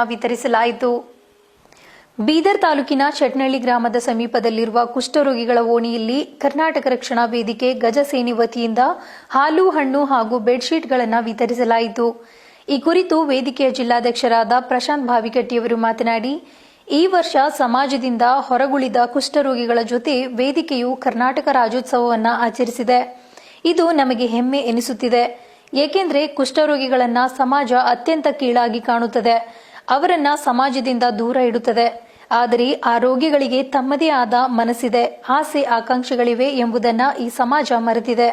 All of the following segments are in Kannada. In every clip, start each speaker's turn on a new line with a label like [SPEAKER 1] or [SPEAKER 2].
[SPEAKER 1] ವಿತರಿಸಲಾಯಿತು. ಬೀದರ್ ತಾಲೂಕಿನ ಚಟ್ನಳ್ಳಿ ಗ್ರಾಮದ ಸಮೀಪದಲ್ಲಿರುವ ಕುಷ್ಠರೋಗಿಗಳ ಓಣಿಯಲ್ಲಿ ಕರ್ನಾಟಕ ರಕ್ಷಣಾ ವೇದಿಕೆ ಗಜಸೇನೆ ವತಿಯಿಂದ ಹಾಲು, ಹಣ್ಣು ಹಾಗೂ ಬೆಡ್ಶೀಟ್ಗಳನ್ನು ವಿತರಿಸಲಾಯಿತು. ಈ ಕುರಿತು ವೇದಿಕೆಯ ಜಿಲ್ಲಾಧ್ಯಕ್ಷರಾದ ಪ್ರಶಾಂತ್ ಭಾವಿಕಟ್ಟಿಯವರು ಮಾತನಾಡಿ, ಈ ವರ್ಷ ಸಮಾಜದಿಂದ ಹೊರಗುಳಿದ ಕುಷ್ಠರೋಗಿಗಳ ಜೊತೆ ವೇದಿಕೆಯು ಕರ್ನಾಟಕ ರಾಜ್ಯೋತ್ಸವವನ್ನು ಆಚರಿಸಿದೆ. ಇದು ನಮಗೆ ಹೆಮ್ಮೆ ಎನಿಸುತ್ತಿದೆ. ಏಕೆಂದರೆ ಕುಷ್ಠರೋಗಿಗಳನ್ನ ಸಮಾಜ ಅತ್ಯಂತ ಕೀಳಾಗಿ ಕಾಣುತ್ತದೆ, ಅವರನ್ನ ಸಮಾಜದಿಂದ ದೂರ ಇಡುತ್ತದೆ. ಆದರೆ ಆ ರೋಗಿಗಳಿಗೆ ತಮ್ಮದೇ ಆದ ಮನಸ್ಸಿದೆ, ಆಸೆ ಆಕಾಂಕ್ಷೆಗಳಿವೆ ಎಂಬುದನ್ನು ಈ ಸಮಾಜ ಮರೆತಿದೆ.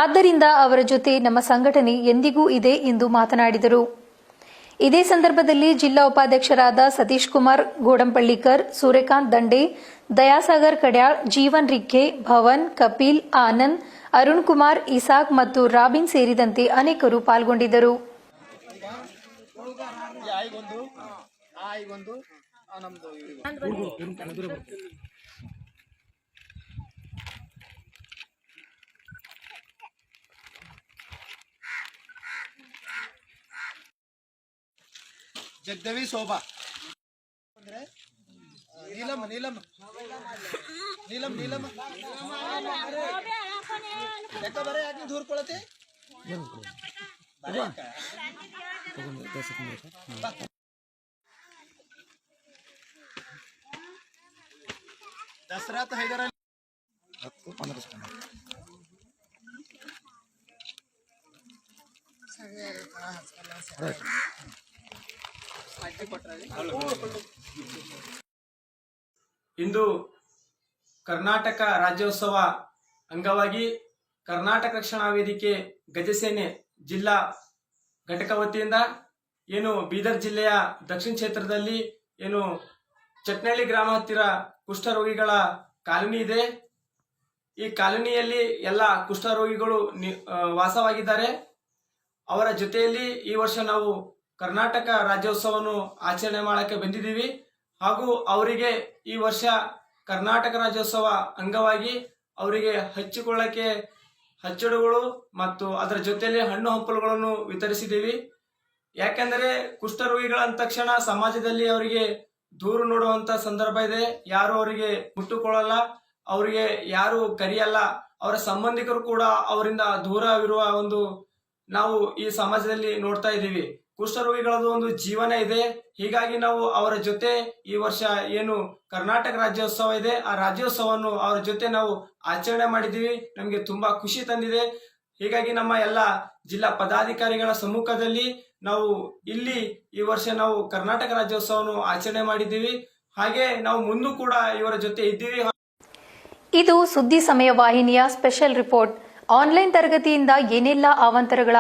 [SPEAKER 1] ಆದ್ದರಿಂದ ಅವರ ಜೊತೆ ನಮ್ಮ ಸಂಘಟನೆ ಎಂದಿಗೂ ಇದೆ ಎಂದು ಮಾತನಾಡಿದರು. ಇದೇ ಸಂದರ್ಭದಲ್ಲಿ ಜಿಲ್ಲಾ ಉಪಾಧ್ಯಕ್ಷರಾದ ಸತೀಶ್ ಕುಮಾರ್ ಗೋಡಂಪಳ್ಳಿಕರ್, ಸೂರ್ಯಕಾಂತ್ ದಂಡೆ, ದಯಾಸಾಗರ್ ಕಡ್ಯಾಳ್, ಜೀವನ್ ರಿಕ್ಕೆ, ಭವನ್, ಕಪಿಲ್, ಆನಂದ್, ಅರುಣ್ ಕುಮಾರ್, ಇಸಾಕ್ ಮತ್ತು ರಾಬಿನ್ ಸೇರಿದಂತೆ ಅನೇಕರು ಪಾಲ್ಗೊಂಡಿದ್ದರು.
[SPEAKER 2] ಜಗದವಿ ಶೋಭಾ ನೀಲಮ್ಮ ನೀಲಮ್ಮ ನೀಲಮ್ಮ ನೀಲಮ್ಮ ಯಾಕ ಬರೇ ಯಾಕೆ ದೂರ ಕೊಳತೆ दसरात हैदर अली
[SPEAKER 3] ಇಂದು ಕರ್ನಾಟಕ ರಾಜ್ಯೋತ್ಸವ ಅಂಗವಾಗಿ ಕರ್ನಾಟಕ ರಕ್ಷಣಾ ವೇದಿಕೆ ಗಜಸೇನೆ ಜಿಲ್ಲಾ ಘಟಕ ವತಿಯಿಂದ ಏನು ಬೀದರ್ ಜಿಲ್ಲೆಯ ದಕ್ಷಿಣ ಕ್ಷೇತ್ರದಲ್ಲಿ ಏನು ಚಟ್ನಳ್ಳಿ ಗ್ರಾಮ ಹತ್ತಿರ ಕುಷ್ಠರೋಗಿಗಳ ಕಾಲೋನಿ ಇದೆ. ಈ ಕಾಲೋನಿಯಲ್ಲಿ ಎಲ್ಲ ಕುಷ್ಠರೋಗಿಗಳು ವಾಸವಾಗಿದ್ದಾರೆ. ಅವರ ಜೊತೆಯಲ್ಲಿ ಈ ವರ್ಷ ನಾವು ಕರ್ನಾಟಕ ರಾಜ್ಯೋತ್ಸವವನ್ನು ಆಚರಣೆ ಮಾಡಕ್ಕೆ ಬಂದಿದ್ದೀವಿ. ಹಾಗೂ ಅವರಿಗೆ ಈ ವರ್ಷ ಕರ್ನಾಟಕ ರಾಜ್ಯೋತ್ಸವ ಅಂಗವಾಗಿ ಅವರಿಗೆ ಹಚ್ಚಿಕೊಳ್ಳಕ್ಕೆ ಹಚ್ಚಡುಗಳು ಮತ್ತು ಅದರ ಜೊತೆಯಲ್ಲಿ ಹಣ್ಣು ಹಂಪಲುಗಳನ್ನು ವಿತರಿಸಿದ್ದೀವಿ. ಯಾಕೆಂದರೆ ಕುಷ್ಠರೋಗಿಗಳ ಅಂದ ತಕ್ಷಣ ಸಮಾಜದಲ್ಲಿ ಅವರಿಗೆ ದೂರು ನೋಡುವಂತ ಸಂದರ್ಭ ಇದೆ. ಯಾರು ಅವರಿಗೆ ಮುಟ್ಟುಕೊಳ್ಳಲ್ಲ, ಅವರಿಗೆ ಯಾರು ಕರೆಯಲ್ಲ, ಅವರ ಸಂಬಂಧಿಕರು ಕೂಡ ಅವರಿಂದ ದೂರವಿರುವ ಒಂದು ನಾವು ಈ ಸಮಾಜದಲ್ಲಿ ನೋಡ್ತಾ ಇದ್ದೀವಿ. ಕುಷ್ಠರೋಗಿಗಳದ್ದು ಒಂದು ಜೀವನ ಇದೆ. ಹೀಗಾಗಿ ನಾವು ಅವರ ಜೊತೆ ಈ ವರ್ಷ ಏನು ಕರ್ನಾಟಕ ರಾಜ್ಯೋತ್ಸವ ಇದೆ, ಆ ರಾಜ್ಯೋತ್ಸವವನ್ನು ಅವರ ಜೊತೆ ನಾವು ಆಚರಣೆ ಮಾಡಿದ್ದೀವಿ. ನಮಗೆ ತುಂಬಾ ಖುಷಿ ತಂದಿದೆ. ಹೀಗಾಗಿ ನಮ್ಮ ಎಲ್ಲ ಜಿಲ್ಲಾ ಪದಾಧಿಕಾರಿಗಳ ಸಮ್ಮುಖದಲ್ಲಿ ನಾವು ಇಲ್ಲಿ ಈ ವರ್ಷ ನಾವು ಕರ್ನಾಟಕ ರಾಜ್ಯೋತ್ಸವವನ್ನು ಆಚರಣೆ ಮಾಡಿದ್ದೀವಿ. ಹಾಗೆ ನಾವು ಮುಂದೂ ಕೂಡ ಇವರ ಜೊತೆ ಇದ್ದೀವಿ.
[SPEAKER 1] ಇದು ಸುದ್ದಿ ಸಮಯ ವಾಹಿನಿಯ ಸ್ಪೆಷಲ್ ರಿಪೋರ್ಟ್. ಆನ್ಲೈನ್ ತರಗತಿಯಿಂದ ಏನೆಲ್ಲ ಅವಾಂತರಗಳ